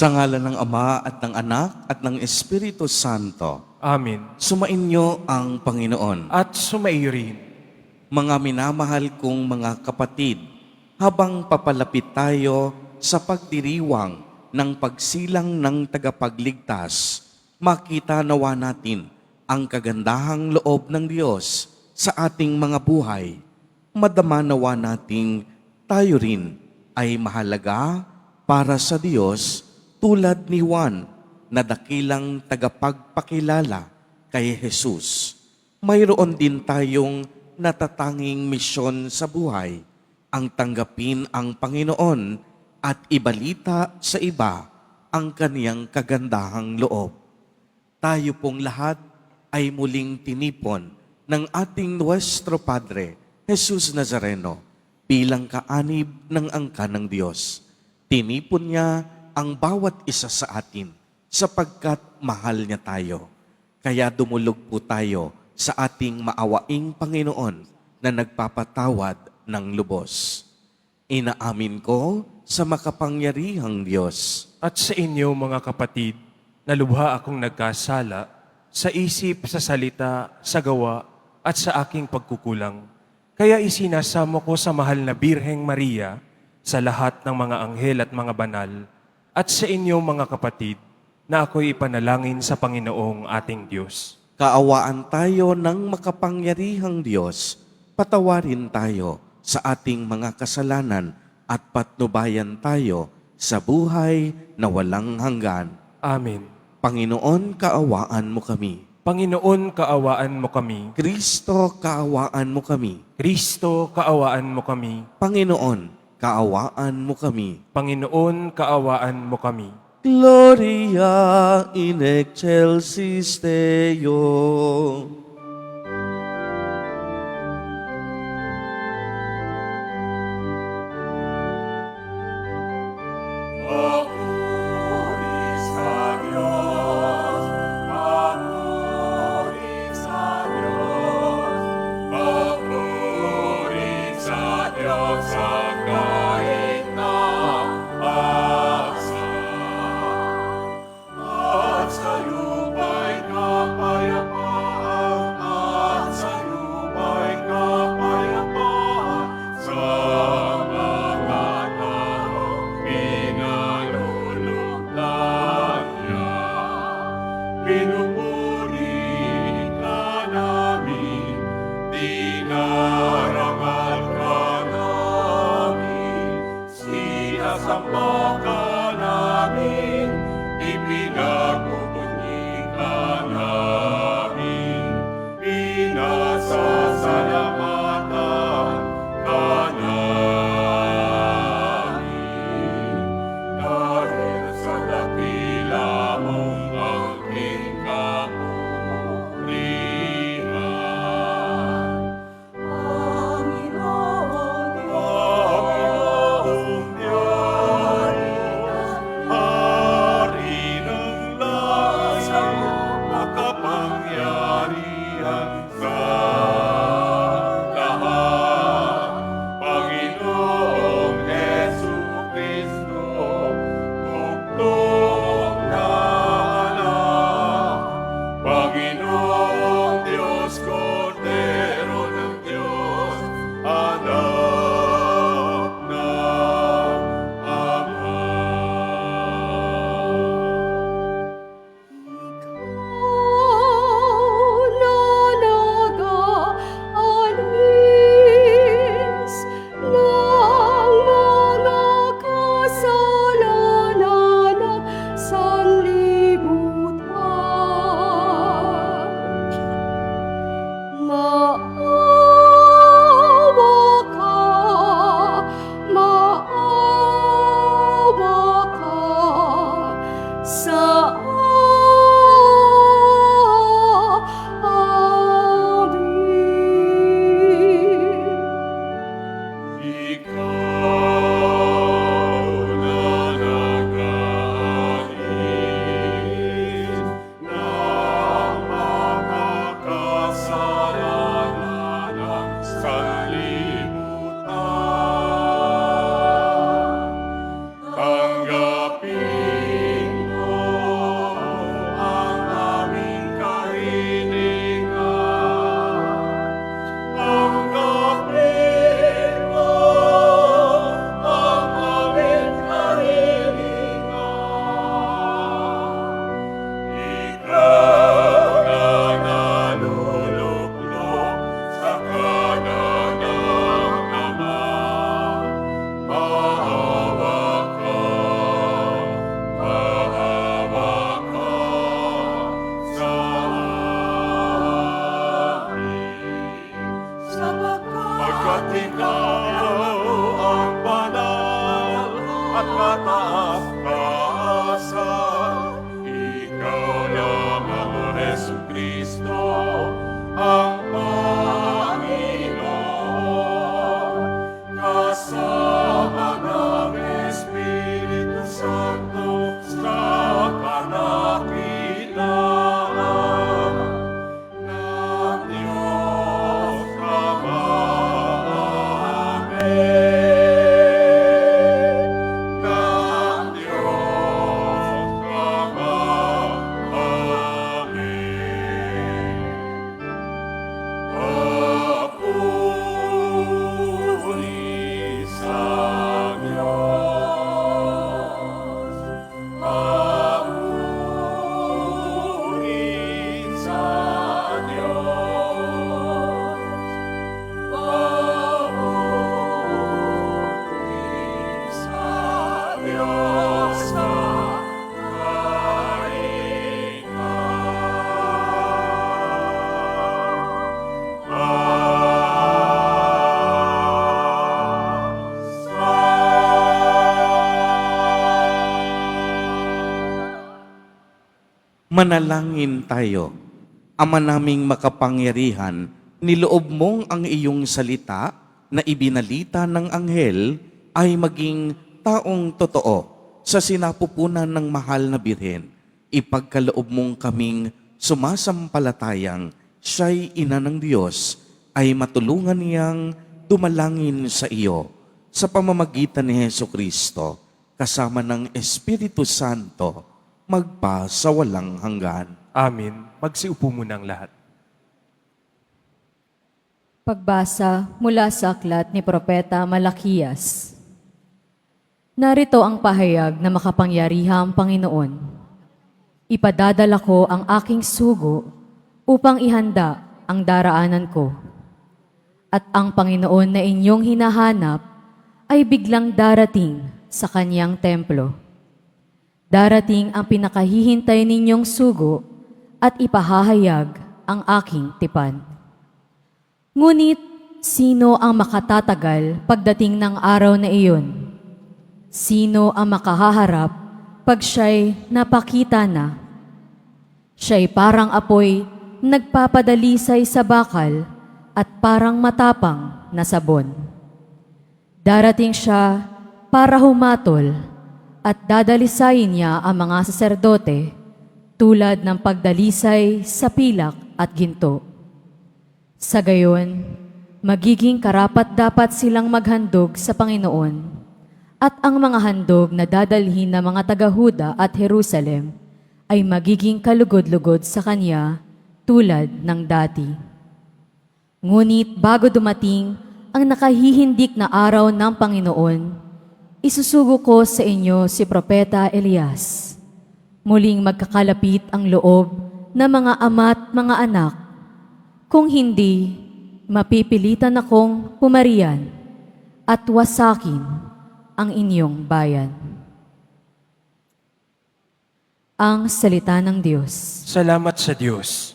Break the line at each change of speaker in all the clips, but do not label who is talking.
Sa ngalan ng Ama at ng Anak at ng Espiritu Santo.
Amen.
Sumainyo ang Panginoon.
At sumaiyo rin.
Mga minamahal kong mga kapatid, habang papalapit tayo sa pagdiriwang ng pagsilang ng tagapagligtas, makita nawa natin ang kagandahang loob ng Diyos sa ating mga buhay. Madama nawa nating tayo rin ay mahalaga para sa Diyos, tulad ni Juan na dakilang tagapagpakilala kay Jesus. Mayroon din tayong natatanging misyon sa buhay, ang tanggapin ang Panginoon at ibalita sa iba ang kaniyang kagandahang loob. Tayo pong lahat ay muling tinipon ng ating Nuestro Padre, Jesus Nazareno, bilang kaanib ng angkan ng Diyos. Tinipon niya ang bawat isa sa atin sapagkat mahal niya tayo. Kaya dumulog po tayo sa ating maawaing Panginoon na nagpapatawad ng lubos. Inaamin ko sa makapangyarihang Diyos.
At sa inyo mga kapatid, na lubha akong nagkasala sa isip, sa salita, sa gawa, at sa aking pagkukulang. Kaya isinasamo ko sa mahal na Birheng Maria, sa lahat ng mga anghel at mga banal, at sa inyo mga kapatid, na ako'y ipanalangin sa Panginoong ating Diyos.
Kaawaan tayo ng makapangyarihang Diyos, patawarin tayo sa ating mga kasalanan at patnubayan tayo sa buhay na walang hanggan.
Amen.
Panginoon, kaawaan mo kami.
Panginoon, kaawaan mo kami.
Kristo, kaawaan mo kami.
Kristo, kaawaan mo kami.
Panginoon, kaawaan mo kami.
Panginoon, kaawaan mo kami.
Gloria in excelsis Deo.
Ikaw na nag-aalis ng mga kasalanan ng sanlibutan. Tanggapin mo ang aming kahilingan. Tanggapin mo ang aming kahilingan. Ikaw na naluluklok sa kanan ng Ama, maawa ka sa amin. Pagkat ikaw ang banal at mataas-taasan, ikaw lamang, Jesucristo, ang Panginoon, kasama ng Espiritu Santo sa kadakilaan ng Diyos Ama. Amen. Ng Diyos Ama. Amen. Papuri sa Diyos. Papuri sa Diyos. Papuri sa Diyos sa
Manalangin tayo. Ama naming makapangyarihan, niloob mong ang iyong salita na ibinalita ng anghel ay maging taong totoo sa sinapupunan ng mahal na birhen. Ipagkaloob mong kaming sumasampalatayang siya'y ina ng Diyos, ay matulungan niyang dumalangin sa iyo sa pamamagitan ni Jesucristo kasama ng Espiritu Santo magpa sa walang hanggan.
Amin. Magsiupo muna ang lahat.
Pagbasa mula sa aklat ni Propeta Malakias. Narito ang pahayag na makapangyarihang Panginoon. Ipadadala ko ang aking sugo upang ihanda ang daraanan ko. At ang Panginoon na inyong hinahanap ay biglang darating sa kanyang templo. Darating ang pinakahihintay ninyong sugo at ipahahayag ang aking tipan. Ngunit sino ang makatatagal pagdating ng araw na iyon? Sino ang makahaharap pag siya'y napakita na? Siya'y parang apoy nagpapadalisay sa bakal at parang matapang na sabon. Darating siya para humatol at dadalisayin niya ang mga saserdote tulad ng pagdalisay sa pilak at ginto. Sa gayon, magiging karapat-dapat silang maghandog sa Panginoon at ang mga handog na dadalhin ng mga taga-Huda at Jerusalem ay magiging kalugod-lugod sa Kanya tulad ng dati. Ngunit bago dumating ang nakahihindik na araw ng Panginoon, isusugo ko sa inyo si Propeta Elias. Muling magkakalapit ang loob ng mga ama't mga anak. Kung hindi, mapipilitan akong pumarian at wasakin ang inyong bayan. Ang salita ng Diyos.
Salamat sa Diyos.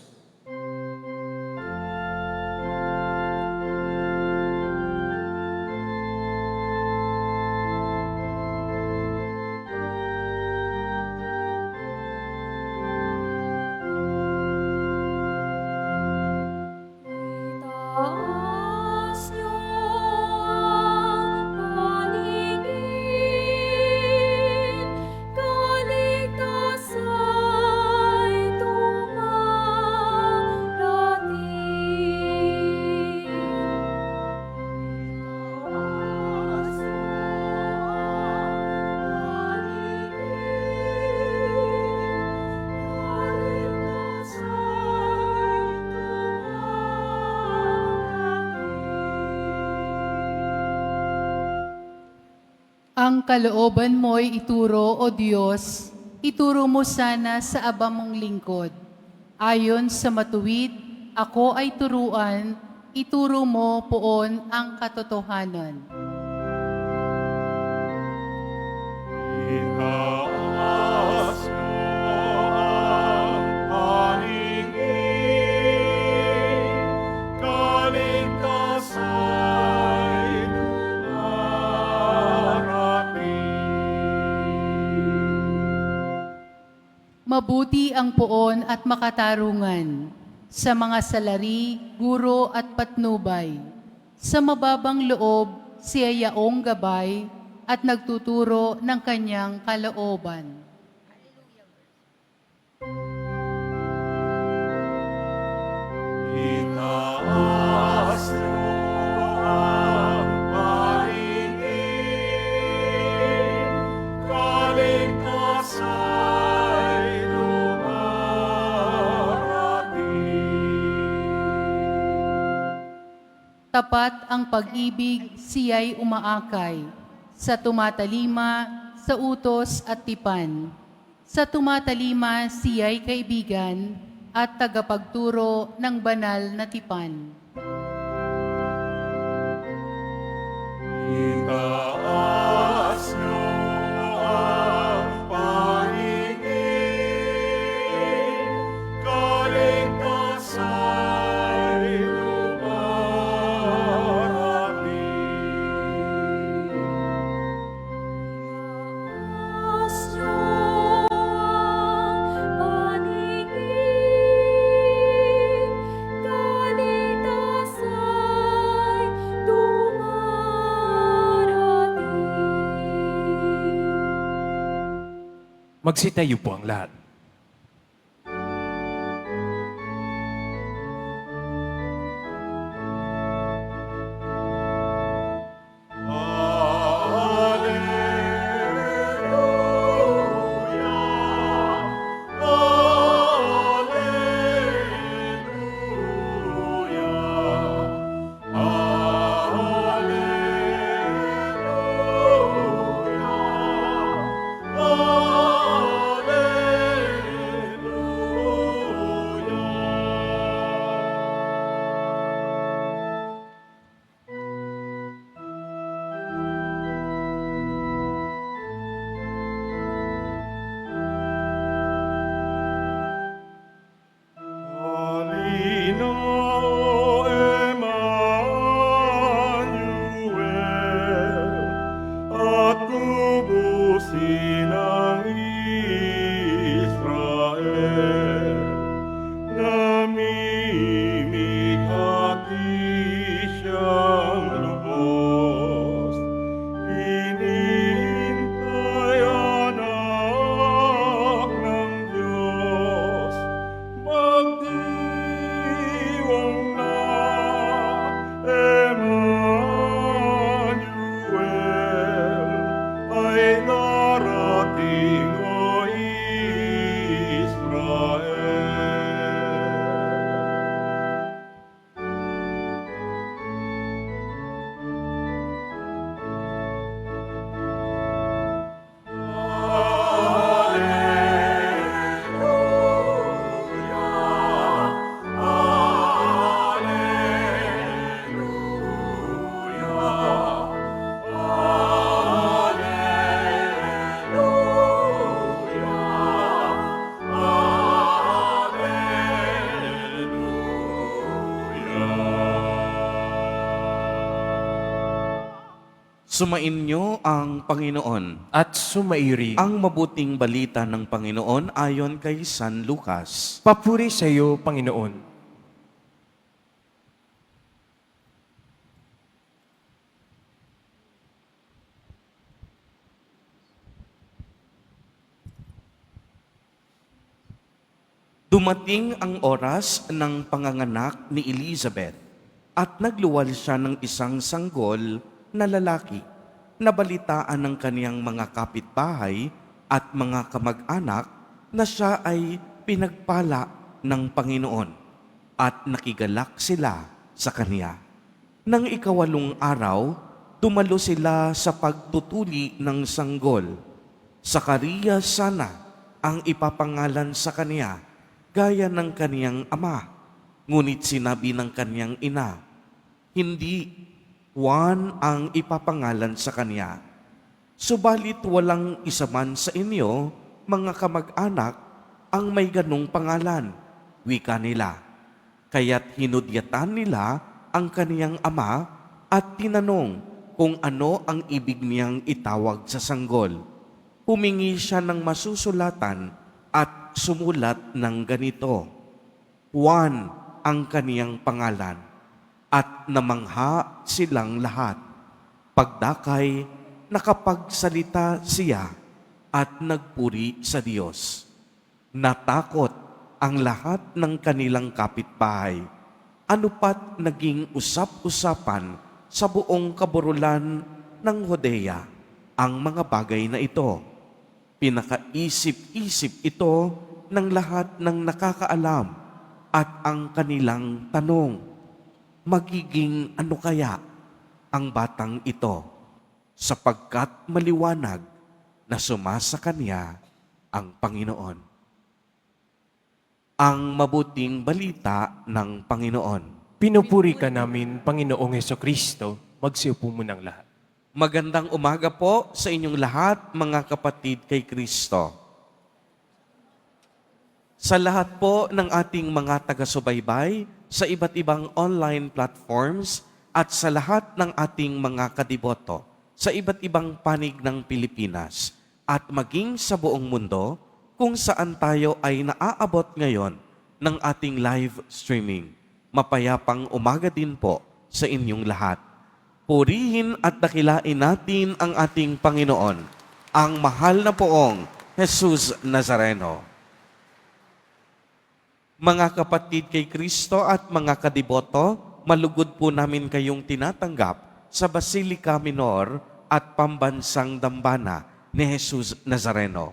Itaas niyo ang
Ang kalooban mo'y ituro, O Diyos, ituro mo sana sa aba mong lingkod. Ayon sa matuwid, ako ay turuan, ituro mo poon ang katotohanan.
Itaas mo ang paningin, kaligtasan dumarating.
Mabuti ang poon at makatarungan sa mga salari, guro at patnubay. Sa mababang loob, siya yaong gabay at nagtuturo ng kanyang kalooban.
Itaas mo ang paningin, kaligtasan dumarating.
Tapat ang pag-ibig, siya'y umaakay. Sa tumatalima, sa utos at tipan. Sa tumatalima, siya'y kaibigan at tagapagturo ng banal na tipan.
Itaas mo ang paningin, kaligtasan dumarating.
Magsitayo po ang lahat.
Sumainyo ang Panginoon.
At sumairi.
Ang mabuting balita ng Panginoon ayon kay San Lucas.
Papuri sa iyo, Panginoon.
Dumating ang oras ng panganganak ni Elizabeth at nagluwal siya ng isang sanggol na lalaki. Nabalitaan ng kaniyang mga kapitbahay at mga kamag-anak na siya ay pinagpala ng Panginoon at nakigalak sila sa kaniya. Nang 8 araw, dumalo sila sa pagtutuli ng sanggol. Sakarias sana ang ipapangalan sa kaniya, gaya ng kaniyang ama. Ngunit sinabi ng kaniyang ina, hindi, Juan ang ipapangalan sa kaniya. Subalit walang isa man sa inyo, mga kamag-anak, ang may ganong pangalan, wika nila. Kaya't hinudyatan nila ang kaniyang ama at tinanong kung ano ang ibig niyang itawag sa sanggol. Humingi siya ng masusulatan at sumulat ng ganito, Juan ang kaniyang pangalan, at namangha silang lahat. Pagdakay, nakapagsalita siya at nagpuri sa Diyos. Natakot ang lahat ng kanilang kapitbahay. Ano pat naging usap-usapan sa buong kaburulan ng Judea ang mga bagay na ito. Pinakaisip-isip ito ng lahat ng nakakaalam at ang kanilang tanong, magiging ano kaya ang batang ito sapagkat maliwanag na sumasa kanya ang Panginoon. Ang mabuting balita ng Panginoon.
Pinupuri ka namin, Panginoong Hesukristo. Magsiupo mo ng lahat.
Magandang umaga po sa inyong lahat, mga kapatid kay Kristo. Sa lahat po ng ating mga taga-subaybay sa iba't ibang online platforms at sa lahat ng ating mga kadiboto sa iba't ibang panig ng Pilipinas at maging sa buong mundo kung saan tayo ay naaabot ngayon ng ating live streaming. Mapayapang umaga din po sa inyong lahat. Purihin at dakilain natin ang ating Panginoon, ang mahal na poong Jesus Nazareno. Mga kapatid kay Kristo at mga kadiboto, malugod po namin kayong tinatanggap sa Basilica Minor at Pambansang Dambana ni Jesus Nazareno.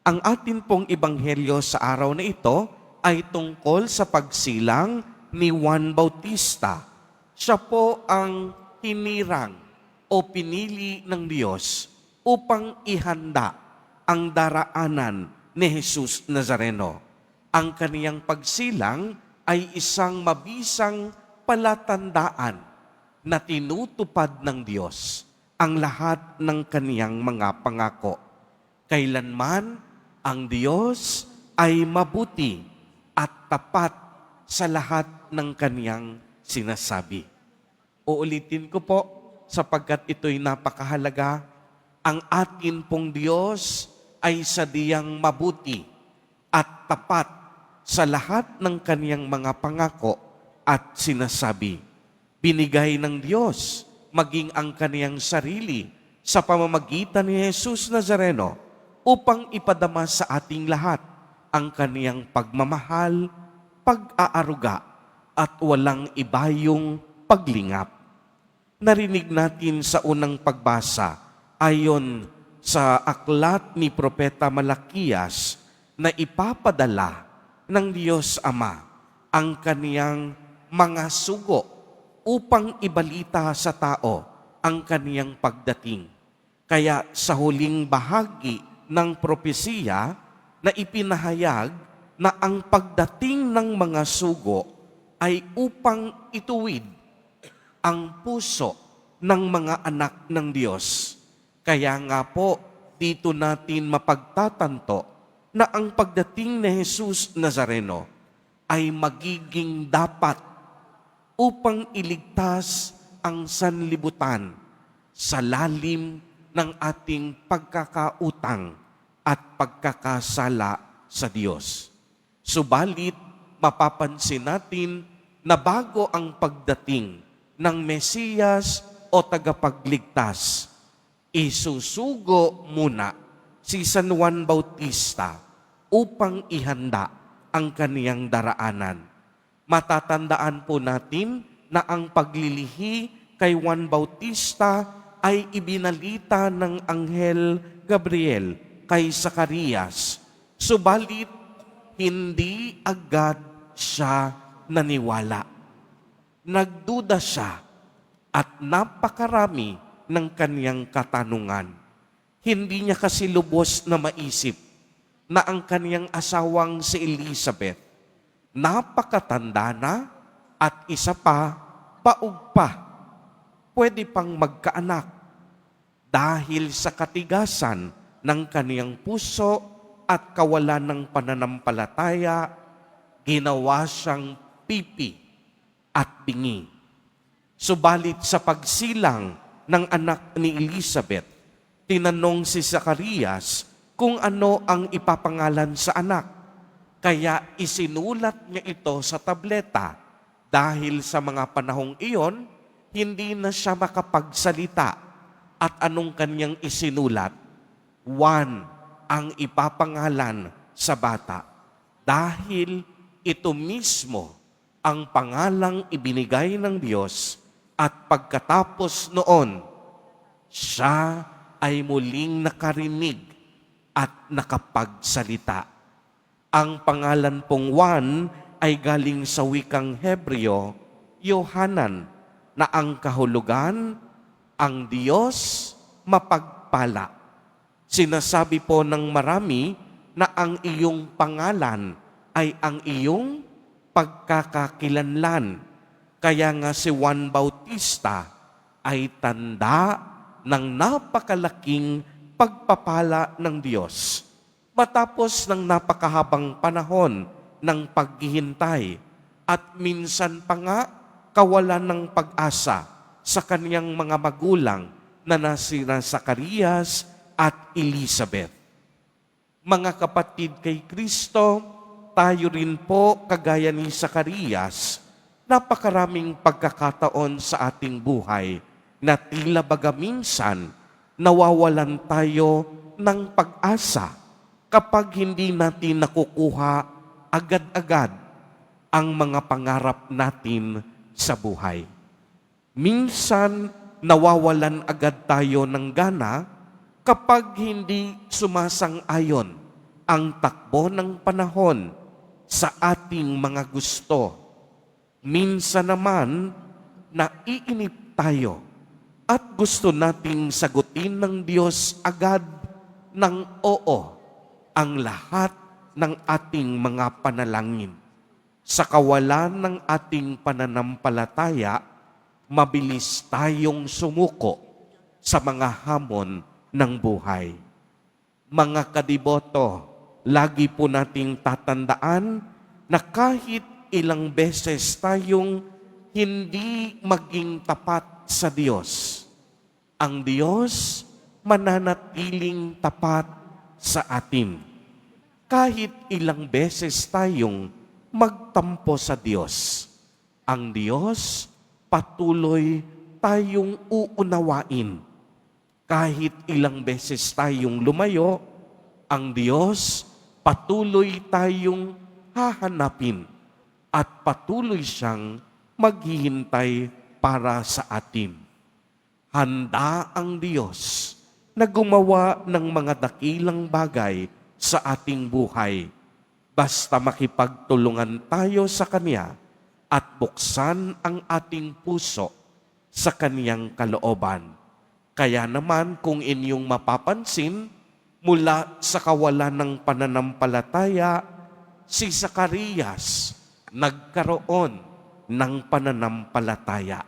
Ang atin pong ebanghelyo sa araw na ito ay tungkol sa pagsilang ni Juan Bautista. Siya po ang hinirang o pinili ng Diyos upang ihanda ang daraanan ni Jesus Nazareno. Ang kaniyang pagsilang ay isang mabisang palatandaan na tinutupad ng Diyos ang lahat ng kaniyang mga pangako. Kailanman ang Diyos ay mabuti at tapat sa lahat ng kaniyang sinasabi. Uulitin ko po, sapagkat ito'y napakahalaga, ang atin pong Diyos ay sadyang mabuti at tapat sa lahat ng kaniyang mga pangako at sinasabi. Binigay ng Diyos maging ang kaniyang sarili sa pamamagitan ni Jesus Nazareno upang ipadama sa ating lahat ang kaniyang pagmamahal, pag-aaruga at walang ibayong paglingap. Narinig natin sa unang pagbasa ayon sa aklat ni Propeta Malakias na ipapadala ng Diyos Ama ang kaniyang mga sugo upang ibalita sa tao ang kaniyang pagdating. Kaya sa huling bahagi ng propesiya na ipinahayag na ang pagdating ng mga sugo ay upang ituwid ang puso ng mga anak ng Diyos. Kaya nga po, dito natin mapagtatanto na ang pagdating ni Jesus Nazareno ay magiging dapat upang iligtas ang sanlibutan sa lalim ng ating pagkakautang at pagkakasala sa Diyos. Subalit, mapapansin natin na bago ang pagdating ng Mesiyas o tagapagligtas, isusugo muna si San Juan Bautista upang ihanda ang kaniyang daraanan. Matatandaan po natin na ang paglilihi kay Juan Bautista ay ibinalita ng Anghel Gabriel kay Zacarias. Subalit, hindi agad siya naniwala. Nagduda siya at napakarami ng kaniyang katanungan. Hindi niya kasi lubos na maisip na ang kaniyang asawang si Elizabeth, napakatanda na at isa pa, paug pa. Pwede pang magkaanak dahil sa katigasan ng kaniyang puso at kawalan ng pananampalataya, ginawa siyang pipi at bingi. Subalit sa pagsilang ng anak ni Elizabeth, tinanong si Zacarias kung ano ang ipapangalan sa anak. Kaya isinulat niya ito sa tableta dahil sa mga panahong iyon, hindi na siya makapagsalita. At anong kanyang isinulat? Juan ang ipapangalan sa bata. Dahil ito mismo ang pangalang ibinigay ng Diyos at pagkatapos noon, siya ay muling nakarinig at nakapagsalita. Ang pangalan pong Juan ay galing sa wikang Hebreo, Yohanan, na ang kahulugan, ang Diyos mapagpala. Sinasabi po ng marami na ang iyong pangalan ay ang iyong pagkakakilanlan. Kaya nga si Juan Bautista ay tanda ng napakalaking pagpapala ng Diyos. Matapos ng napakahabang panahon ng paghihintay at minsan pa nga kawalan ng pag-asa sa kaniyang mga magulang na nasina Zacarias at Elizabeth. Mga kapatid kay Kristo, tayo rin po kagaya ni Zacarias, napakaraming pagkakataon sa ating buhay na tila baga minsan nawawalan tayo ng pag-asa kapag hindi natin nakukuha agad-agad ang mga pangarap natin sa buhay. Minsan, nawawalan agad tayo ng gana kapag hindi sumasang-ayon ang takbo ng panahon sa ating mga gusto. Minsan naman, naiinip tayo at gusto nating sagutin ng Diyos agad ng oo ang lahat ng ating mga panalangin. Sa kawalan ng ating pananampalataya, mabilis tayong sumuko sa mga hamon ng buhay. Mga kadiboto, lagi po nating tatandaan na kahit ilang beses tayong hindi maging tapat sa Diyos, ang Diyos mananatiling tapat sa atin. Kahit ilang beses tayong magtampo sa Diyos, ang Diyos patuloy tayong uunawain. Kahit ilang beses tayong lumayo, ang Diyos patuloy tayong hahanapin at patuloy siyang maghihintay para sa atin. Handa ang Diyos na gumawa ng mga dakilang bagay sa ating buhay. Basta makipagtulungan tayo sa Kanya at buksan ang ating puso sa Kaniyang kalooban. Kaya naman kung inyong mapapansin, mula sa kawalan ng pananampalataya, si Zacarias nagkaroon ng pananampalataya.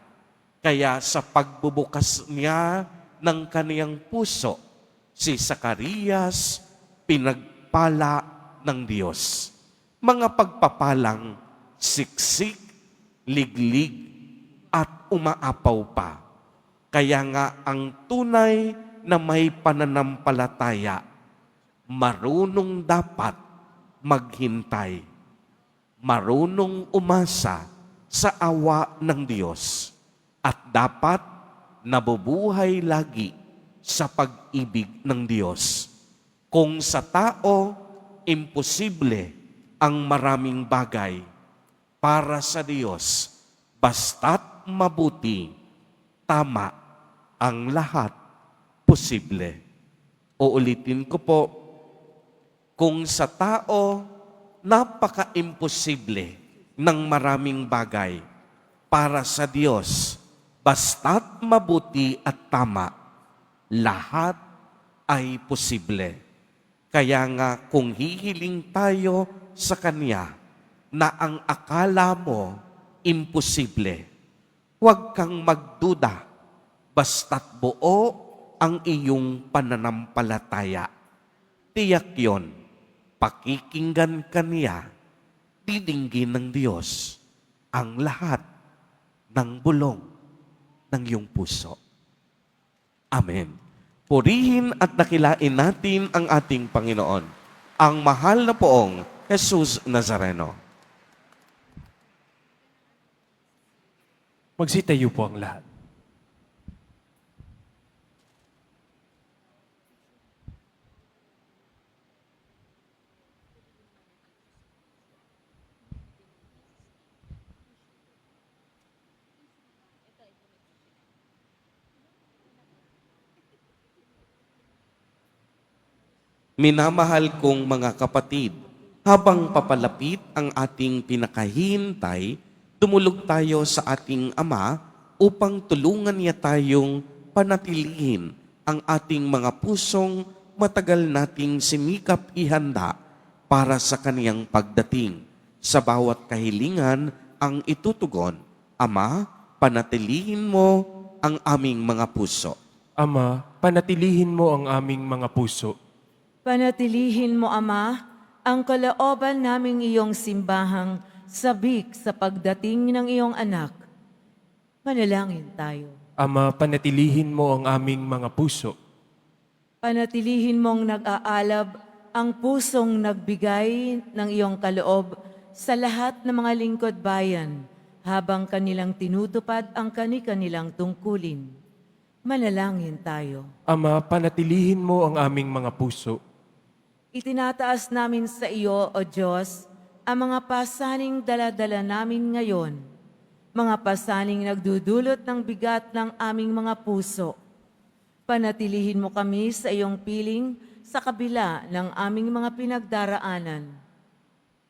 Kaya sa pagbubukas niya ng kaniyang puso, si Zacarias pinagpala ng Diyos. Mga pagpapalang siksik, liglig, at umaapaw pa. Kaya nga ang tunay na may pananampalataya, marunong dapat maghintay, marunong umasa sa awa ng Diyos, at dapat nabubuhay lagi sa pag-ibig ng Diyos. Kung sa tao, imposible ang maraming bagay, para sa Diyos, basta't mabuti, tama ang lahat posible. Uulitin ko po, kung sa tao, napaka-imposible ng maraming bagay, para sa Diyos, Basta't mabuti at tama, lahat ay posible. Kaya nga kung hihiling tayo sa Kanya na ang akala mo imposible, huwag kang magduda, basta't buo ang iyong pananampalataya. Tiyak yon, pakikinggan ka niya, didinggin ng Diyos ang lahat ng bulong ng iyong puso. Amen. Purihin at dakilain natin ang ating Panginoon, ang mahal na poong Jesus Nazareno.
Magsitayo po ang lahat.
Minamahal kong mga kapatid, habang papalapit ang ating pinakahintay, tumulog tayo sa ating Ama upang tulungan niya tayong panatilihin ang ating mga pusong matagal nating sinikap ihanda para sa kaniyang pagdating. Sa bawat kahilingan ang itutugon, Ama, panatilihin mo ang aming mga puso.
Ama, panatilihin mo ang aming mga puso.
Panatilihin mo, Ama, ang kalooban naming iyong simbahang sabik sa pagdating ng iyong anak. Manalangin tayo.
Ama, panatilihin mo ang aming mga puso.
Panatilihin mong nag-aalab ang pusong nagbigay ng iyong kaloob sa lahat ng mga lingkod bayan habang kanilang tinutupad ang kani-kanilang tungkulin. Manalangin tayo.
Ama, panatilihin mo ang aming mga puso.
Itinataas namin sa iyo, O Diyos, ang mga pasaning dala-dala namin ngayon, mga pasaning nagdudulot ng bigat ng aming mga puso. Panatilihin mo kami sa iyong piling sa kabila ng aming mga pinagdaraanan.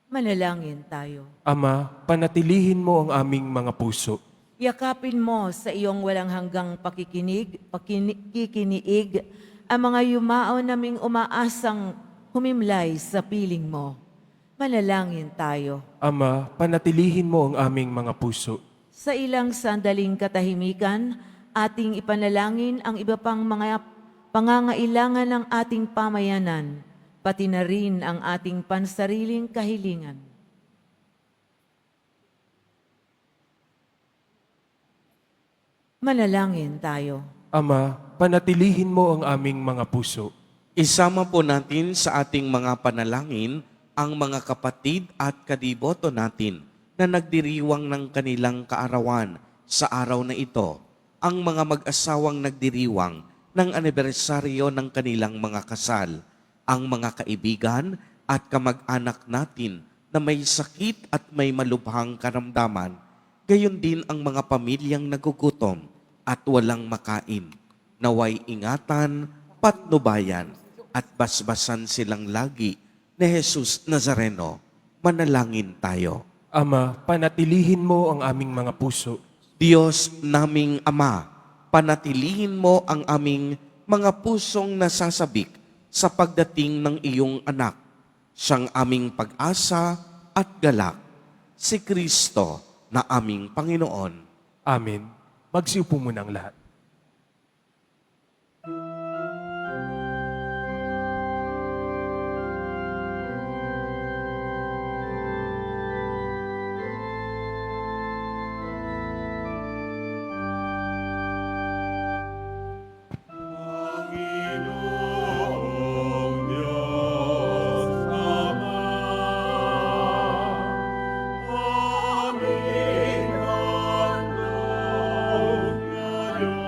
Manalangin tayo.
Ama, panatilihin mo ang aming mga puso.
Yakapin mo sa iyong walang hanggang pakikiniig ang mga yumao naming umaasang humimlay sa piling mo. Manalangin tayo.
Ama, panatilihin mo ang aming mga puso.
Sa ilang sandaling katahimikan, ating ipanalangin ang iba pang mga pangangailangan ng ating pamayanan, pati na rin ang ating pansariling kahilingan. Manalangin tayo.
Ama, panatilihin mo ang aming mga puso.
Isama po natin sa ating mga panalangin ang mga kapatid at kadiboto natin na nagdiriwang ng kanilang kaarawan sa araw na ito. Ang mga mag-asawang nagdiriwang ng anibersaryo ng kanilang mga kasal. Ang mga kaibigan at kamag-anak natin na may sakit at may malubhang karamdaman. Gayon din ang mga pamilyang nagugutom at walang makain. Naway ingatan, patnubayan, at basbasan silang lagi ni Jesus Nazareno. Manalangin tayo.
Ama, panatilihin mo ang aming mga puso.
Diyos naming Ama, panatilihin mo ang aming mga pusong nasasabik sa pagdating ng iyong anak, siyang aming pag-asa at galak, si Kristo na aming Panginoon.
Amen. Magsiupo muna ang lahat.
Panginoong Diyos Ama, aming handog ngayon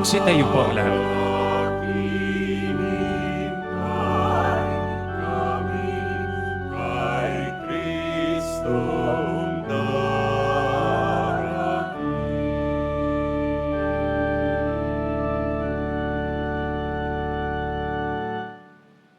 Magsitayo po ang lahat.
Kay Kristong darating.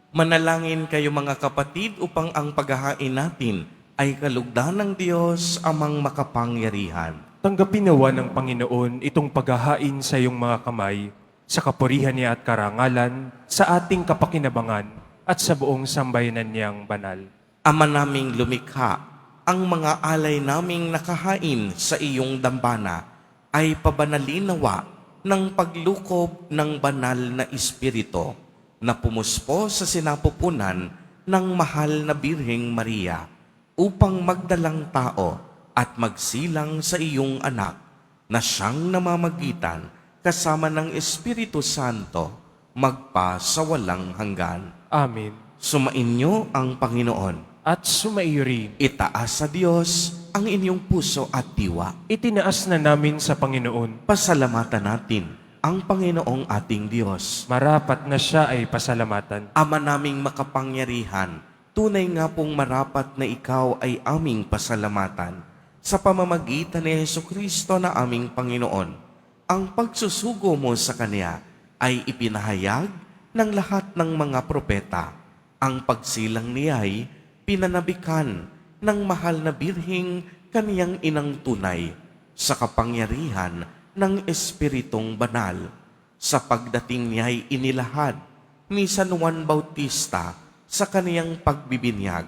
Manalangin kayo mga kapatid upang ang paghahain natin ay kalugdan ng Diyos amang makapangyarihan.
Tanggapin nawa ng Panginoon itong paghahain sa iyong mga kamay, sa kapurihan niya at karangalan, sa ating kapakinabangan, at sa buong sambayanan niyang banal.
Ama naming lumikha, ang mga alay naming nakahain sa iyong dambana ay pabanalinawa ng paglukob ng banal na Espiritu na pumuspo sa sinapupunan ng mahal na Birheng Maria upang magdalang tao at magsilang sa iyong anak na siyang namamagitan kasama ng Espiritu Santo magpa sa walang hanggan.
Amen.
Sumainyo ang Panginoon.
At sumaiyo rin.
Itaas sa Diyos ang inyong puso at diwa.
Itinaas na namin sa Panginoon.
Pasalamatan natin ang Panginoong ating Diyos.
Marapat na siya ay pasalamatan.
Ama naming makapangyarihan, tunay nga pong marapat na ikaw ay aming pasalamatan sa pamamagitan ni Jesucristo na aming Panginoon. Ang pagsusugo mo sa Kanya ay ipinahayag ng lahat ng mga propeta. Ang pagsilang niya ay pinanabikan ng mahal na Birheng Kaniyang inang tunay sa kapangyarihan ng Espiritong Banal. Sa pagdating niya ay inilahad ni San Juan Bautista sa kaniyang pagbibinyag.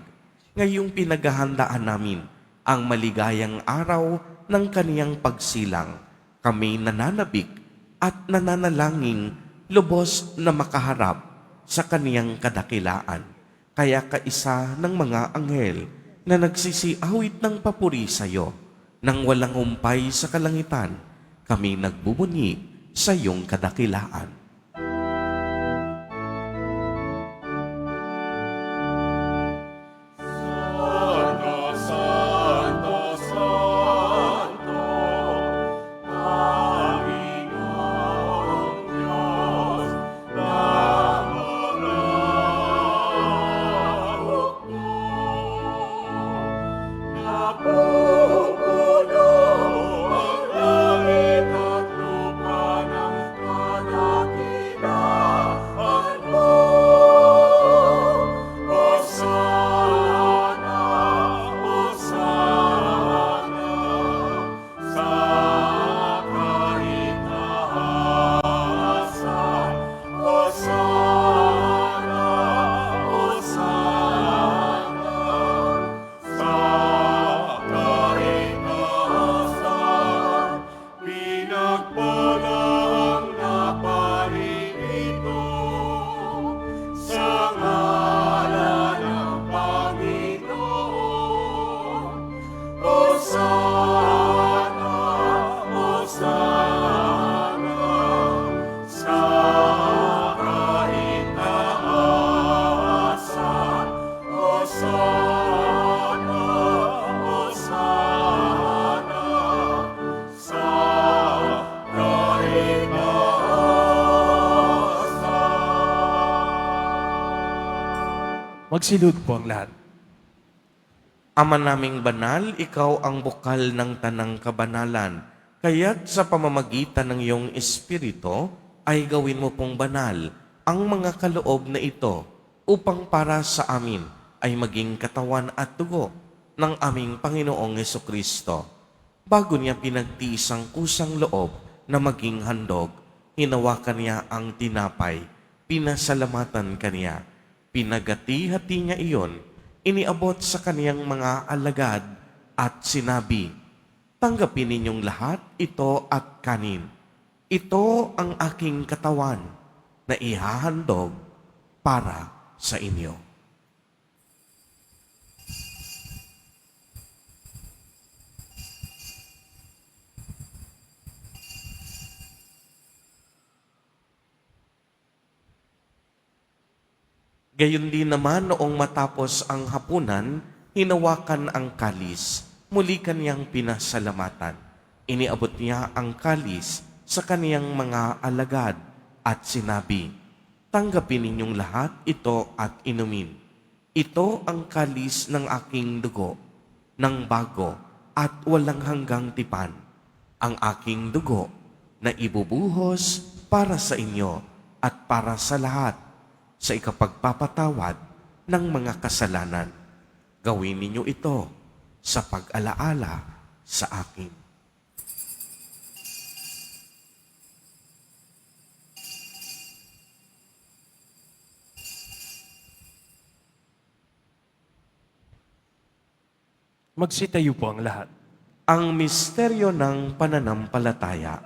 Ngayong pinaghahandaan namin ang maligayang araw ng kaniyang pagsilang. Kami nananabik at nananalangin lubos na makaharap sa kaniyang kadakilaan. Kaya kaisa ng mga anghel na nagsisiawit ng papuri sa iyo, nang walang humpay sa kalangitan, kami nagbubunyi sa iyong kadakilaan.
Santo, Santo, Santo, Panginoong Diyos ng mga hukbo. Napupuno ang langit at lupa ng kadakilaan mo. Hosana, Hosana, sa kaitaasan. Hosana, Hosana, sa kaitaasan. Pinagpalang naparito sa ngalan ng Panginoon. Hosana, Hosana, sa kaitaasan. Hosana, Hosana, sa kaitaasan.
Magsilud po ang lahat.
Ama naming banal, ikaw ang bukal ng tanang kabanalan. Kaya't sa pamamagitan ng iyong Espiritu, ay gawin mo pong banal ang mga kaloob na ito upang para sa amin ay maging katawan at dugo ng aming Panginoong Jesucristo. Bago niya pinagtiis ang kusang loob na maging handog, hinawakan niya ang tinapay, pinasalamatan kaniya, pinagati-hati niya iyon, iniabot sa kaniyang mga alagad at sinabi, "Tanggapin ninyong lahat ito at kanin. Ito ang aking katawan na ihahandog para sa inyo." Gayon din naman noong matapos ang hapunan, hinawakan ang kalis, muli kaniyang pinasalamatan. Iniabot niya ang kalis sa kaniyang mga alagad at sinabi, "Tanggapin ninyong lahat ito at inumin. Ito ang kalis ng aking dugo, ng bago at walang hanggang tipan, ang aking dugo na ibubuhos para sa inyo at para sa lahat sa ikapagpapatawad ng mga kasalanan. Gawin ninyo ito sa pag-alaala sa akin."
Magsitayo po ang lahat.
Ang misteryo ng pananampalataya.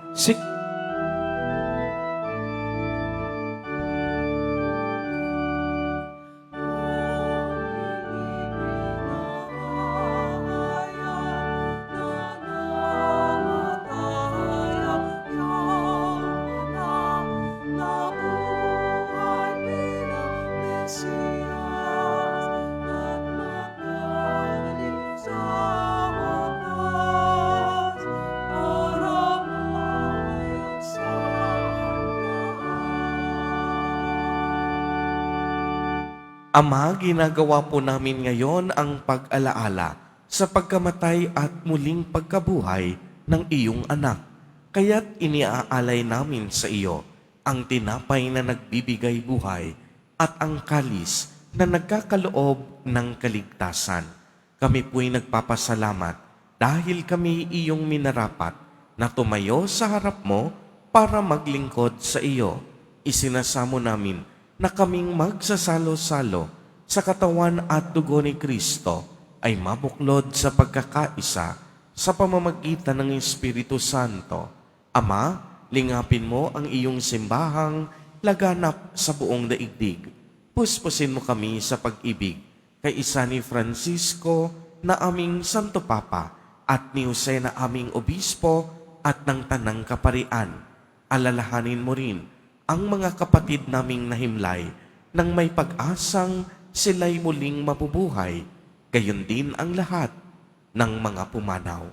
Ama, ginagawa po namin ngayon ang pag-alaala sa pagkamatay at muling pagkabuhay ng iyong anak. Kaya't iniaalay namin sa iyo ang tinapay na nagbibigay buhay at ang kalis na nagkakaloob ng kaligtasan. Kami po'y nagpapasalamat dahil kami iyong minarapat na tumayo sa harap mo para maglingkod sa iyo. Isinasamo namin na kaming magsasalo-salo sa katawan at dugo ni Kristo ay mabuklod sa pagkakaisa sa pamamagitan ng Espiritu Santo. Ama, lingapin mo ang iyong simbahang laganap sa buong daigdig. Puspusin mo kami sa pag-ibig kay isa ni Francisco na aming Santo Papa at ni Jose na aming Obispo at ng Tanang Kaparian. Alalahanin mo rin ang mga kapatid naming nahimlay nang may pag-asang sila'y muling mabubuhay, gayon din ang lahat ng mga pumanaw.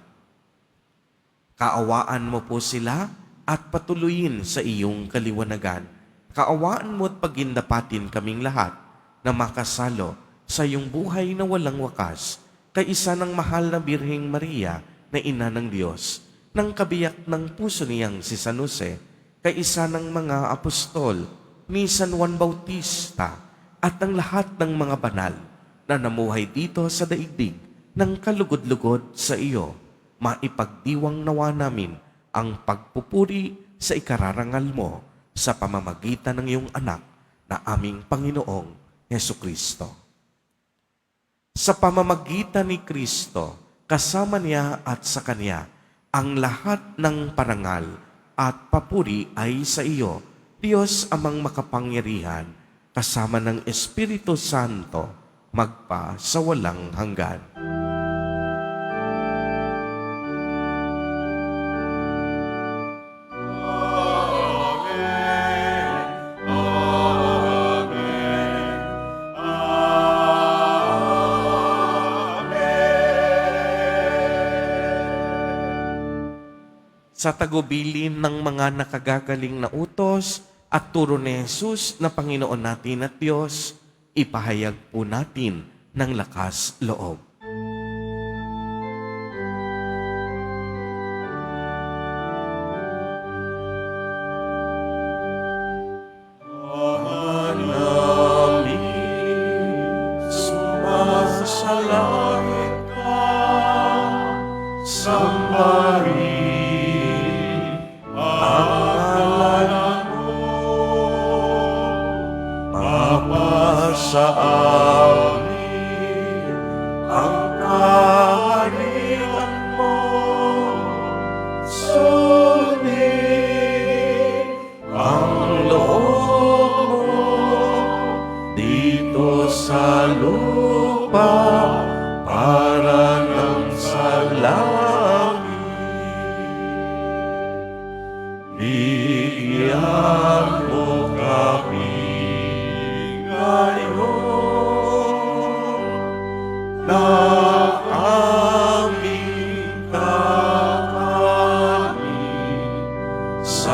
Kaawaan mo po sila at patuloyin sa iyong kaliwanagan. Kaawaan mo at pagindapatin kaming lahat na makasalo sa iyong buhay na walang wakas, kay isa ng mahal na Birheng Maria na Ina ng Diyos, ng kabiyak ng puso niyang si San Jose, kay isa ng mga apostol ni San Juan Bautista at ang lahat ng mga banal na namuhay dito sa daigdig ng kalugod-lugod sa iyo. Maipagdiwang nawa namin ang pagpupuri sa ikararangal mo sa pamamagitan ng iyong anak na aming Panginoong Hesukristo. Sa pamamagitan ni Kristo, kasama niya at sa Kanya, ang lahat ng parangal at papuri ay sa iyo, Diyos amang makapangyarihan, kasama ng Espiritu Santo, magpa sa walang hanggan. Sa tagubilin ng mga nakagagaling na utos at turo ni Jesus na Panginoon natin at Diyos, ipahayag po natin ng lakas loob.
Sumasalangit ka, sambahin sa amin ang kaharian mo, sundin ang loob mo dito sa lupa para nang sa langit. Bigyan mo kami na aming kakanin sa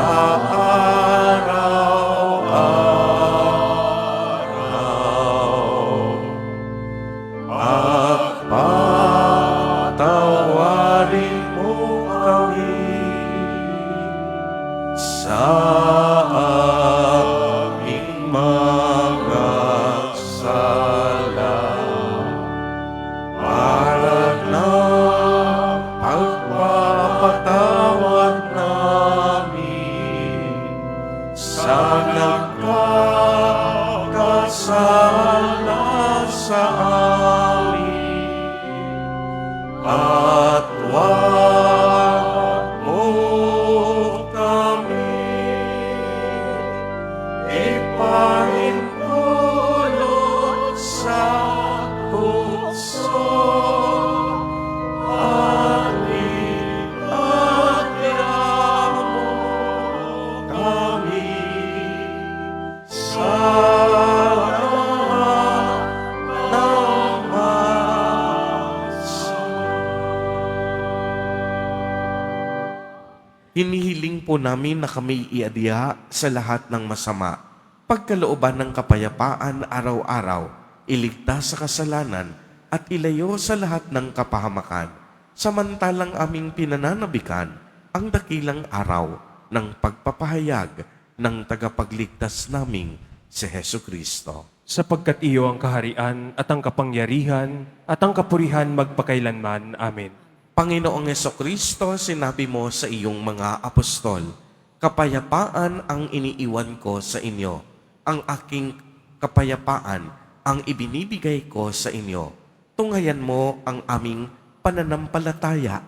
po namin na kami iadya sa lahat ng masama, pagkalooban ng kapayapaan araw-araw, iligtas sa kasalanan at ilayo sa lahat ng kapahamakan, samantalang aming pinananabikan ang dakilang araw ng pagpapahayag ng tagapagligtas naming si Hesu Kristo.
Sapagkat iyo ang kaharian at ang kapangyarihan at ang kapurihan magpakailanman. Amen.
Panginoong Jesucristo, sinabi mo sa iyong mga apostol, kapayapaan ang iniiwan ko sa inyo, ang aking kapayapaan ang ibinibigay ko sa inyo. Tunghayan mo ang aming pananampalataya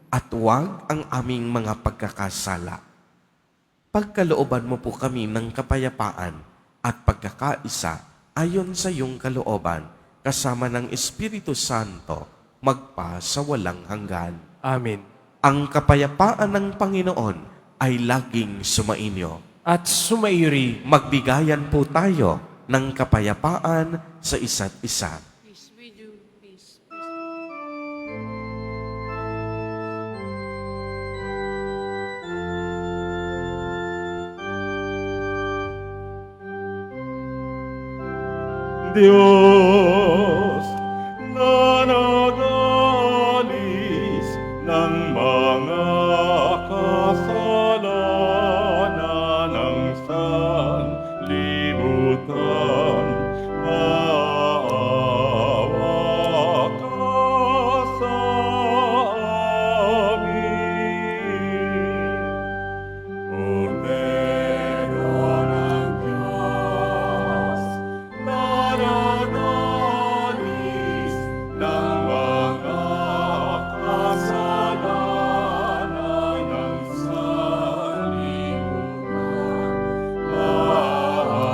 at huwag ang aming mga pagkakasala. Pagkalooban mo po kami ng kapayapaan at pagkakaisa ayon sa iyong kalooban, kasama ng Espiritu Santo, magpa sa walang hanggan.
Amen.
Ang kapayapaan ng Panginoon ay laging sumainyo.
At sumairi,
Magbigayan po tayo ng kapayapaan sa isa't isa.
Diyos na nagalis ng mga kasalanan ng sanlibutan, maawa ka sa amin. Cordero ng Diyos, naranalis ng mga kasalanan ng sanlibutan, maawa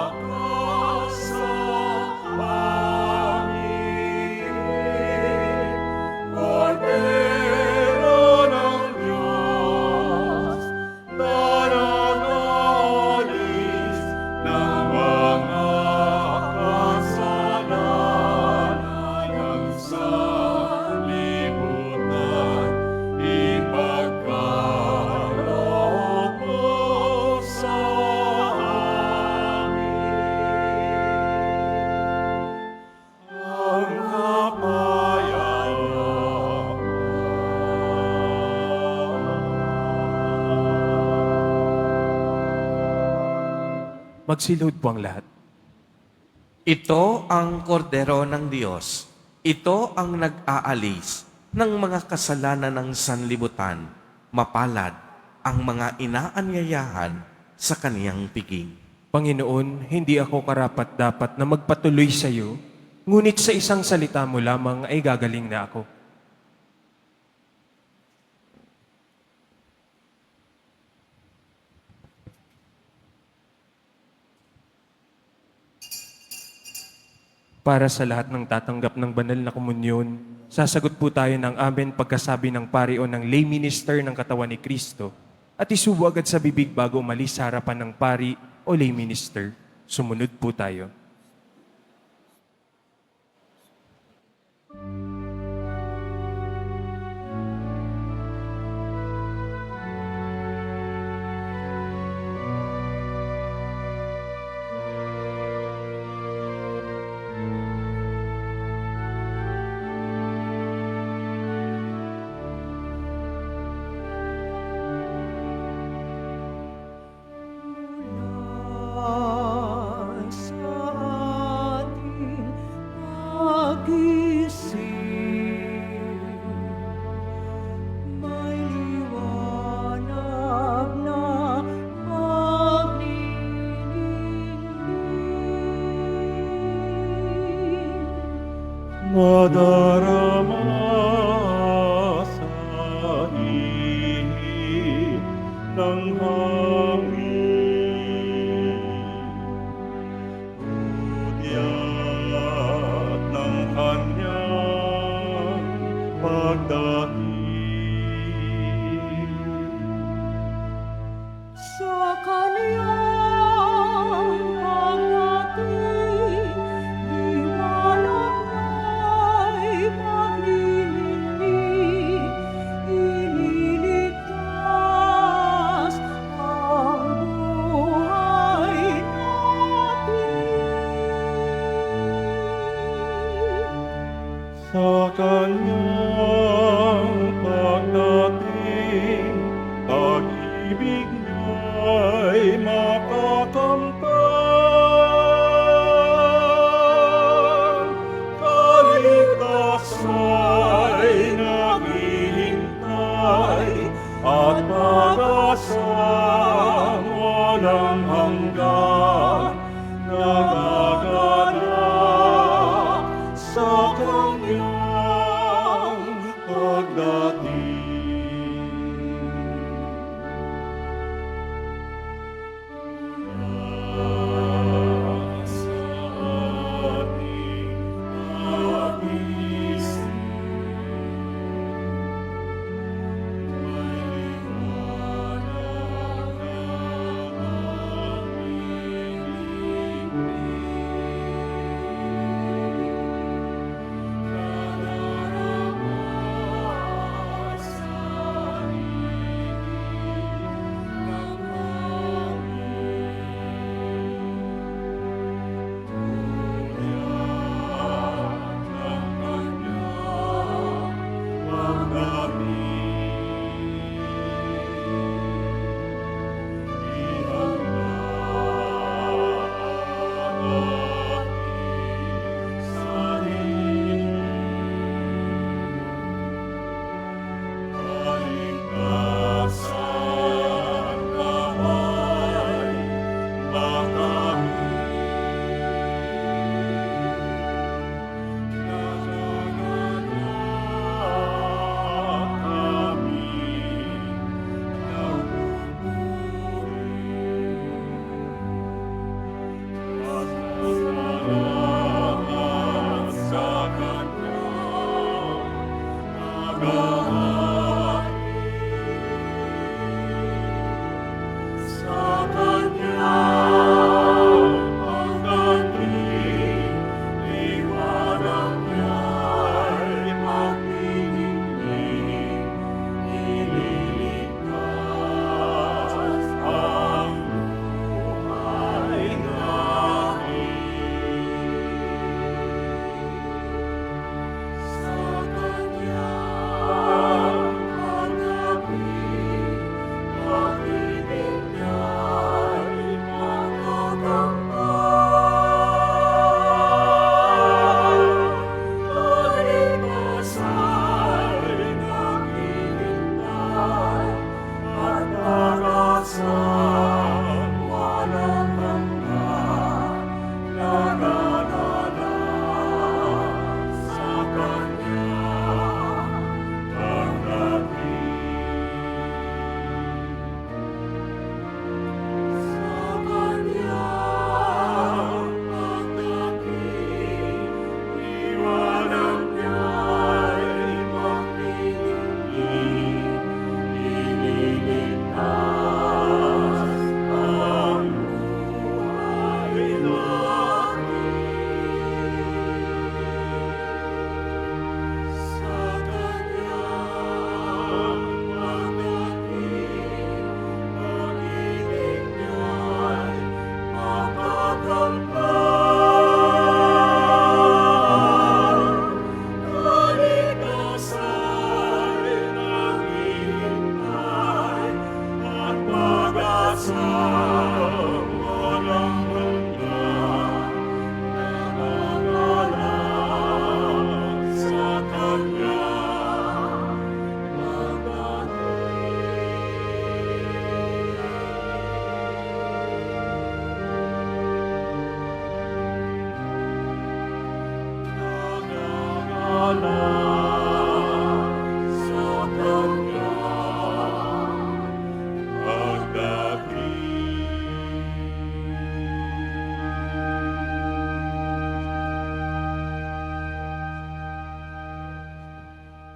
ka sa amin. Cordero ng Diyos, naranalis ng mga kasalanan ng sanlibutan, ipagkaloob mo sa amin ang kapayapaan.
magsilod po ang lahat.
Ito ang kordero ng Diyos. Ito ang nag-aalis ng mga kasalanan ng sanlibutan. Mapalad ang mga inaanyayahan sa kaniyang piging.
Panginoon, hindi ako karapat-dapat na magpatuloy sa iyo, ngunit sa isang salita mo lamang ay gagaling na ako. Para sa lahat ng tatanggap ng banal na komunyon, sasagot po tayo ng amen pagkasabi ng pari o ng lay minister ng katawan ni Kristo at isubo agad sa bibig bago umalis sa harapan ng pari o lay minister. Sumunod po tayo.
Madarama sa ihip ng hangin, hudyat ng kanyang pagdating.
Sa kaniyang pagdating, liwanag na'y magliwanag
sa kanyang pagdating, pag-ibig niya'y makakamtan. Kaligtasa'y naghihintay at pag-asang walang hanggan, nagaganap sa kanyang pagdating. Sa ating pag-isip,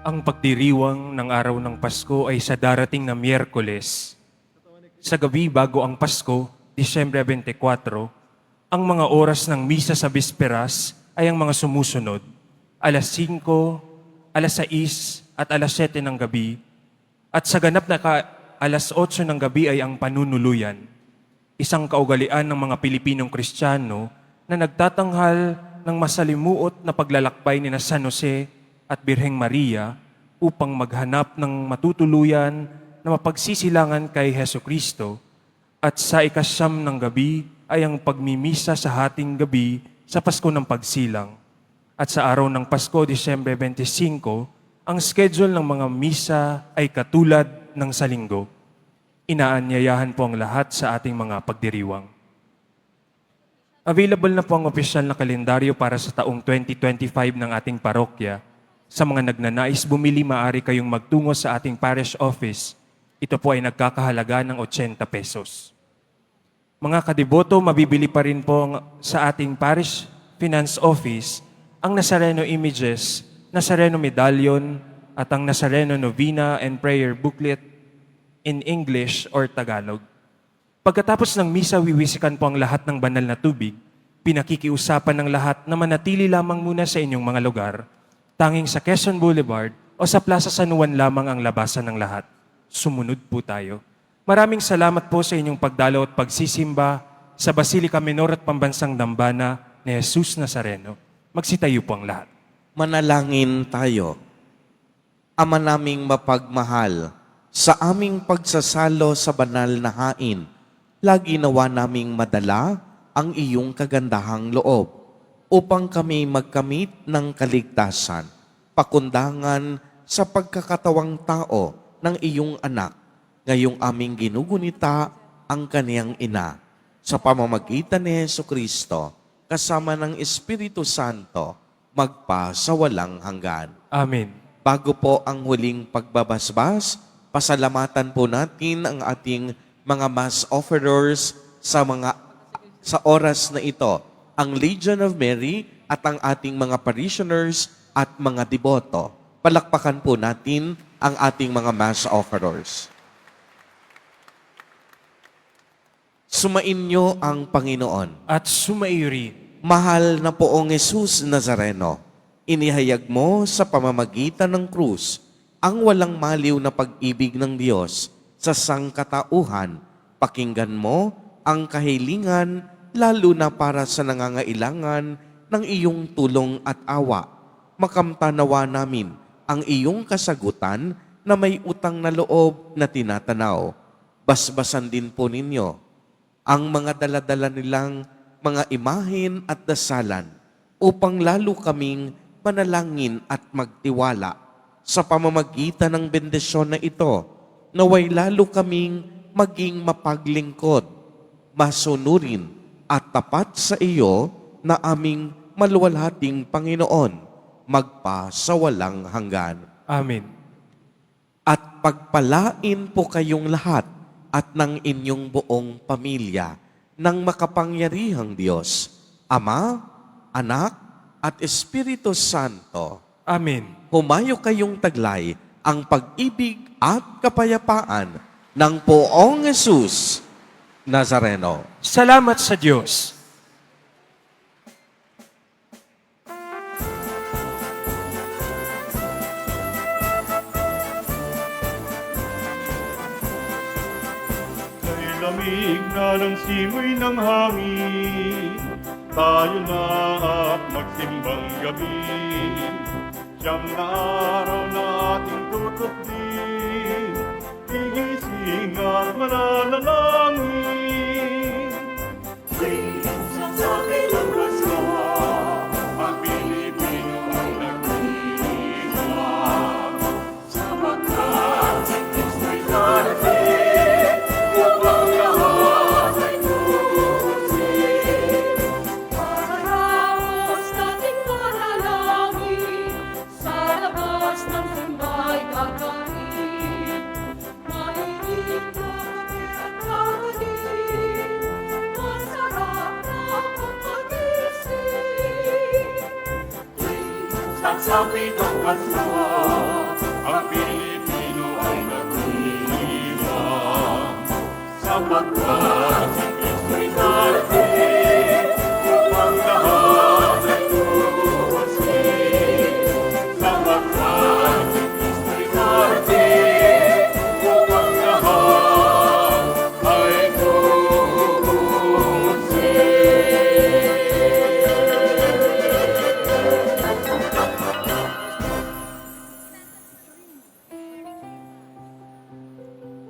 Ang pagdiriwang ng araw ng Pasko ay sa darating na Miyerkules. Sa gabi bago ang Pasko, Disyembre 24, ang mga oras ng misa sa bisperas ay ang mga sumusunod. Alas 5, alas 6 at alas 7 ng gabi. At sa ganap na alas 8 ng gabi ay ang panunuluyan. Isang kaugalian ng mga Pilipinong Kristiyano na nagtatanghal ng masalimuot na paglalakbay ni na San Jose, at Birheng Maria upang maghanap ng matutuluyan na mapagsisilangan kay Heso Kristo, at sa ikasyam ng gabi ay ang pagmimisa sa hating gabi sa Pasko ng Pagsilang. At sa araw ng Pasko, Disyembre 25, ang schedule ng mga misa ay katulad ng sa linggo. Inaanyayahan po ang lahat sa ating mga pagdiriwang. Available na po ang opisyal na kalendaryo para sa taong 2025 ng ating parokya. Sa mga nagnanais bumili, maaari kayong magtungo sa ating parish office. Ito po ay nagkakahalaga ng 80 pesos. Mga kadiboto, mabibili pa rin po sa ating parish finance office ang Nazareno images, Nazareno medallion, at ang Nazareno novena and prayer booklet in English or Tagalog. Pagkatapos ng misa, wiwisikan po ang lahat ng banal na tubig. Pinakikiusapan ng lahat na manatili lamang muna sa inyong mga lugar, tanging sa Quezon Boulevard o sa Plaza San Juan lamang ang labasan ng lahat. Sumunod po tayo. Maraming salamat po sa inyong pagdalaw at pagsisimba sa Basilica Menor at Pambansang Dambana ni Jesus Nazareno. Magsitayo po ang lahat.
Manalangin tayo. Ama naming mapagmahal, sa aming pagsasalo sa banal na hain, lagi nawa naming madala ang iyong kagandahang loob upang kami magkamit ng kaligtasan, pakundangan sa pagkakatawang tao ng iyong anak, ngayong aming ginugunita ang kaniyang ina, sa pamamagitan ni Jesucristo, kasama ng Espiritu Santo, magpa sa walang hanggan.
Amen.
Bago po ang huling pagbabasbas, pasalamatan po natin ang ating mga mass offerers sa oras na ito, ang Legion of Mary at ang ating mga parishioners at mga deboto. Palakpakan po natin ang ating mga mass offerers. Sumainyo ang Panginoon.
At sumaiyo rin.
Mahal na poong Jesus Nazareno, inihayag mo sa pamamagitan ng krus ang walang maliw na pag-ibig ng Diyos sa sangkatauhan. Pakinggan mo ang kahilingan lalo na para sa nangangailangan ng iyong tulong at awa. Makamtanawa namin ang iyong kasagutan na may utang na loob na tinatanaw. Basbasan din po ninyo ang mga daladala nilang mga imahin at dasalan upang lalo kaming manalangin at magtiwala sa pamamagitan ng bendisyon na ito, naway lalo kaming maging mapaglingkod, masunurin at tapat sa iyo na aming maluwalhating Panginoon, magpa sa walang hanggan.
Amen.
At pagpalain po kayong lahat at ng inyong buong pamilya ng makapangyarihang Diyos, Ama, Anak, at Espiritu Santo.
Amen.
Humayo kayong taglay ang pag-ibig at kapayapaan ng poong Jesus Nazareno.
Salamat sa Diyos.
Kay lamig na ng simoy ng hangin, tayo na at magsimbang gabi. Siyam na araw na ating tutuklin, gigising at mananalangin. Sa akin ang Pasko, ang Pilipino ay nagdidiwang. Sapagkat si Kristo'y darating, upang lahat ay tutusin.
Pararaos nating manalangin, sa labas ng simbay kakain. Mainit na kape at kanin, masarap na pagkagising.
Sagsapit ang Pasko, ang Pilipino ay nagdidiwang. Sapagkat si Kristo'y darating,